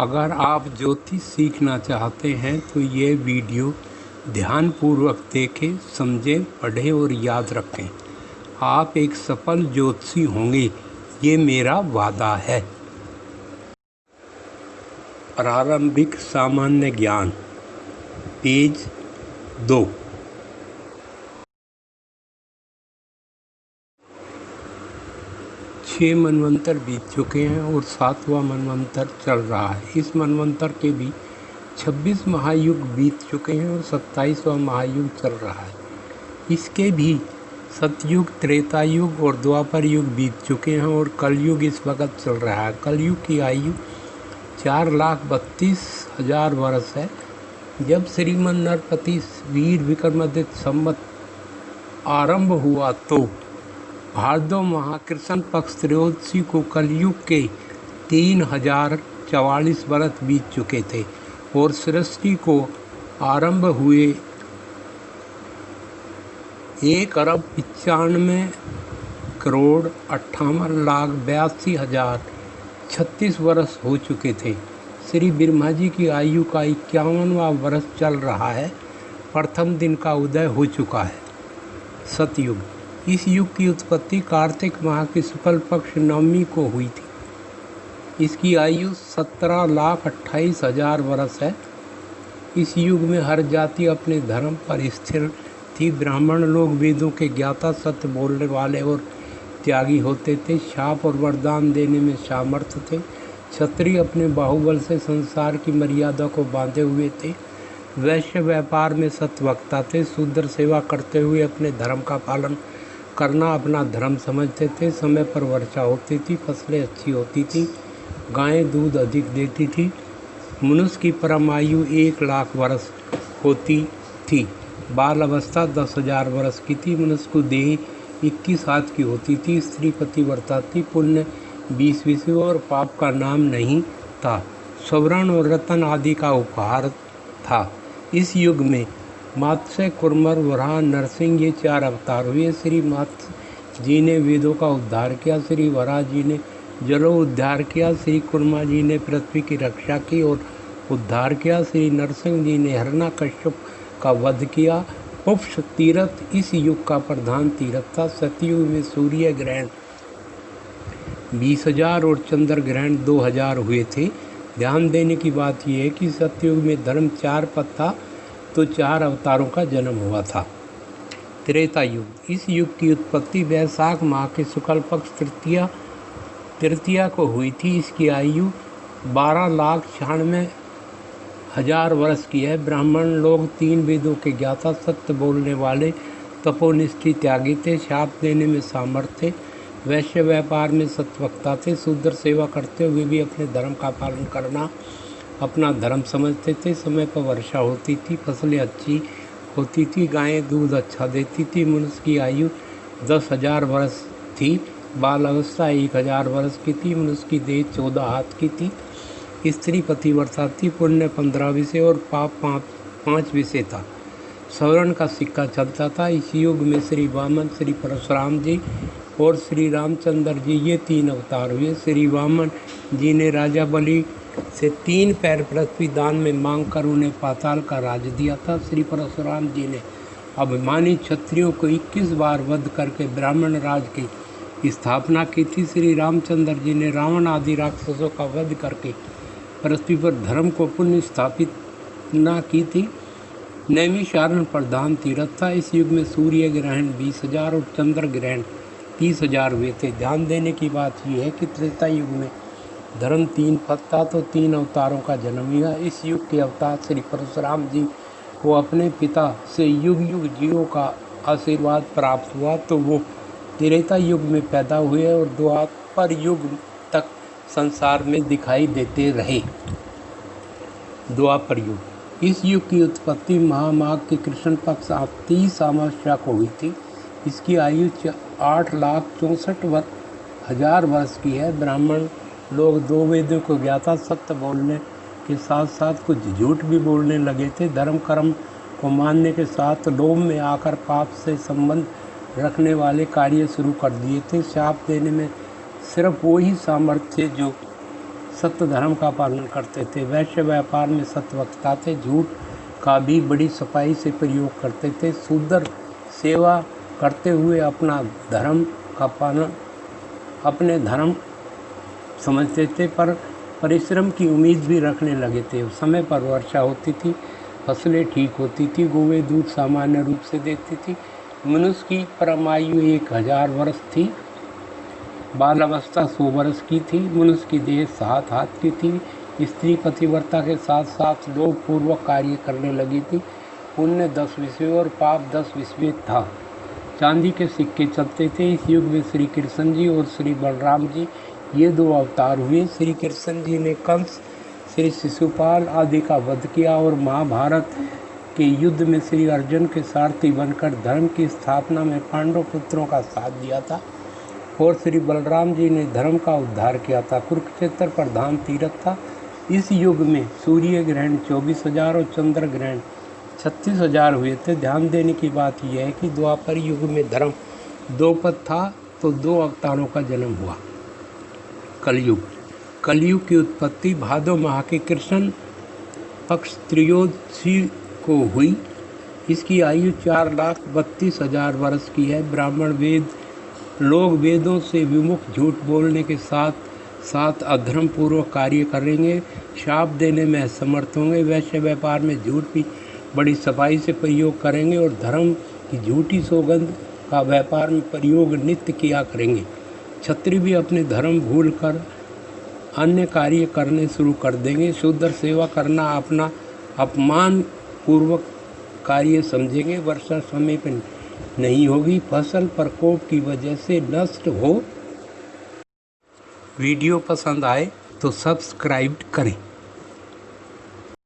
अगर आप ज्योतिष सीखना चाहते हैं तो ये वीडियो ध्यानपूर्वक देखें, समझें, पढ़ें और याद रखें। आप एक सफल ज्योतिषी होंगे, ये मेरा वादा है। प्रारंभिक सामान्य ज्ञान, पेज 2। 6 मनवंतर बीत चुके हैं और 7वां मनवंतर चल रहा है। इस मनवंतर के भी 26 महायुग बीत चुके हैं और 27वां महायुग चल रहा है। इसके भी सतयुग, त्रेता युग और द्वापर युग बीत चुके हैं और कलयुग इस वक्त चल रहा है। कलयुग की आयु 4,32,000 वर्ष है। जब श्रीमन नरपति वीर विक्रमादित्य संवत आरंभ हुआ तो भाद्रव माह कृष्ण पक्ष त्रयोदशी को कलयुग के 3,044 वर्ष बीत चुके थे और सृष्टि को आरंभ हुए 1,95,58,82,036 वर्ष हो चुके थे। श्री ब्रह्मा जी की आयु का 51वां वर्ष चल रहा है। प्रथम दिन का उदय हो चुका है। सतयुग, इस युग की उत्पत्ति कार्तिक माह की शुक्ल पक्ष नवमी को हुई थी। इसकी आयु 17,28,000 वर्ष है। इस युग में हर जाति अपने धर्म पर स्थिर थी। ब्राह्मण लोग वेदों के ज्ञाता, सत्य बोलने वाले और त्यागी होते थे। शाप और वरदान देने में सामर्थ्य थे। क्षत्रिय अपने बाहुबल से संसार की मर्यादा को बांधे हुए थे। वैश्य व्यापार में सत्यवक्ता थे। शूद्र सेवा करते हुए अपने धर्म का पालन करना अपना धर्म समझते थे। समय पर वर्षा होती थी, फसलें अच्छी होती थी, गायें दूध अधिक देती थी। मनुष्य की परम आयु 1,00,000 वर्ष होती थी। बाल अवस्था 10,000 वर्ष की थी। मनुष्य को देह 21 हाथ की होती थी। स्त्री पतिव्रता थी। पुण्य 20 विषयों और पाप का नाम नहीं था। स्वर्ण और रत्न आदि का उपहार था। इस युग में मात्स्य, कुर्मर, वराह, नरसिंह ये 4 अवतार हुए। श्री मात्स्य जी ने वेदों का उद्धार किया। श्री वराह जी ने जलो उद्धार किया। श्री कुर्मा जी ने पृथ्वी की रक्षा की और उद्धार किया। श्री नरसिंह जी ने हिरण्यकश्यप का वध किया। पुष्प तीर्थ इस युग का प्रधान तीर्थ था। सतयुग में सूर्य ग्रहण 20,000 और चंद्र ग्रहण 2,000 हुए थे। ध्यान देने की बात यह है कि सतयुग में धर्म 4 पद था तो 4 अवतारों का जन्म हुआ था। त्रेता युग, इस युग की उत्पत्ति वैशाख माह के शुक्ल पक्ष तृतीया को हुई थी। इसकी आयु 12,96,000 वर्ष की है। ब्राह्मण लोग 3 वेदों के ज्ञाता, सत्य बोलने वाले, तपोनिष्ठी, त्यागी थे। शाप देने में सामर्थ्य थे। वैश्य व्यापार में सत्यवक्ता थे। शूद्र सेवा करते हुए भी अपने धर्म का पालन करना अपना धर्म समझते थे। समय पर वर्षा होती थी, फसलें अच्छी होती थी, गायें दूध अच्छा देती थी। मनुष्य की आयु 10,000 वर्ष थी। बाल अवस्था 1,000 वर्ष की थी। मनुष्य की देह 14 हाथ की थी। स्त्री पतिव्रता थी। पुण्य 15 विषय और पाप 5 विषय था। स्वर्ण का सिक्का चलता था। इस युग में श्री वामन, श्री परशुराम जी और श्री रामचंद्र जी ये 3 अवतार हुए। श्री वामन जी ने राजा बलि से 3 पैर पृथ्वी दान में मांगकर उन्हें पाताल का राज दिया था। श्री परशुराम जी ने अभिमानी क्षत्रियों को 21 बार वध करके ब्राह्मण राज की स्थापना की थी। श्री रामचंद्र जी ने रावण आदि राक्षसों का वध करके पृथ्वी पर धर्म को पुनः स्थापित न की थी। नैमिषारण्य प्रधान तीर्थ था। इस युग में सूर्य ग्रहण 20,000 और चंद्र ग्रहण 30,000 हुए थे। ध्यान देने की बात यह है कि त्रेता युग में धर्म 3 पद था तो 3 अवतारों का जन्म हुआ। इस युग के अवतार श्री परशुराम जी को अपने पिता से युग युग जीवों का आशीर्वाद प्राप्त हुआ तो वो त्रेता युग में पैदा हुए और द्वापर युग तक संसार में दिखाई देते रहे। द्वापर युग, इस युग की उत्पत्ति महामाघ के कृष्ण पक्ष 30 अमावस्या को हुई थी। इसकी आयु 8,64,000 वर्ष की है। ब्राह्मण लोग 2 वेदों को ज्ञाता, सत्य बोलने के साथ साथ कुछ झूठ भी बोलने लगे थे। धर्म कर्म को मानने के साथ लोभ में आकर पाप से संबंध रखने वाले कार्य शुरू कर दिए थे। शाप देने में सिर्फ वही सामर्थ्य जो सत्य धर्म का पालन करते थे। वैश्य व्यापार में सत्यवक्ता थे। झूठ का भी बड़ी सफाई से प्रयोग करते थे। शूद्र सेवा करते हुए अपना धर्म का पालन अपने धर्म समझते थे, पर परिश्रम की उम्मीद भी रखने लगे थे। समय पर वर्षा होती थी, फसलें ठीक होती थी, गौएं दूध सामान्य रूप से देती थी। मनुष्य की परम आयु 1000 वर्ष थी। बाल अवस्था 100 वर्ष की थी। मनुष्य की देह 7 हाथ की थी। स्त्री पतिव्रता के साथ साथ लोभ पूर्वक कार्य करने लगी थी। पुण्य 10 विषय और पाप 10 विषय था। चांदी के सिक्के चलते थे। इस युग में श्री कृष्ण जी और श्री बलराम जी ये 2 अवतार हुए। श्री कृष्ण जी ने कंस, श्री शिशुपाल आदि का वध किया और महाभारत के युद्ध में श्री अर्जुन के सारथी बनकर धर्म की स्थापना में पांडव पुत्रों का साथ दिया था। और श्री बलराम जी ने धर्म का उद्धार किया था। कुरुक्षेत्र प्रधान तीर्थ था। इस युग में सूर्य ग्रहण 24,000 और चंद्र ग्रहण 36,000 हुए थे। ध्यान देने की बात यह है कि द्वापर युग में धर्म 2 पद था, तो 2 अवतारों का जन्म हुआ। कलयुग की उत्पत्ति भादो माह के कृष्ण पक्ष त्रयोदशी को हुई। इसकी आयु 4,32,000 वर्ष की है। ब्राह्मण लोग वेदों से विमुख झूठ बोलने के साथ साथ अधर्म पूर्वक कार्य करेंगे, शाप देने में असमर्थ होंगे। वैश्य व्यापार में झूठ भी बड़ी सफाई से प्रयोग करेंगे और धर्म की झूठी सौगंध का व्यापार में प्रयोग नित्य किया करेंगे। क्षत्रिय भी अपने धर्म भूलकर अन्य कार्य करने शुरू कर देंगे। शूद्र सेवा करना अपना अपमान पूर्वक कार्य समझेंगे। वर्षा समय पर नहीं होगी। फसल प्रकोप की वजह से नष्ट हो। वीडियो पसंद आए तो सब्सक्राइब करें।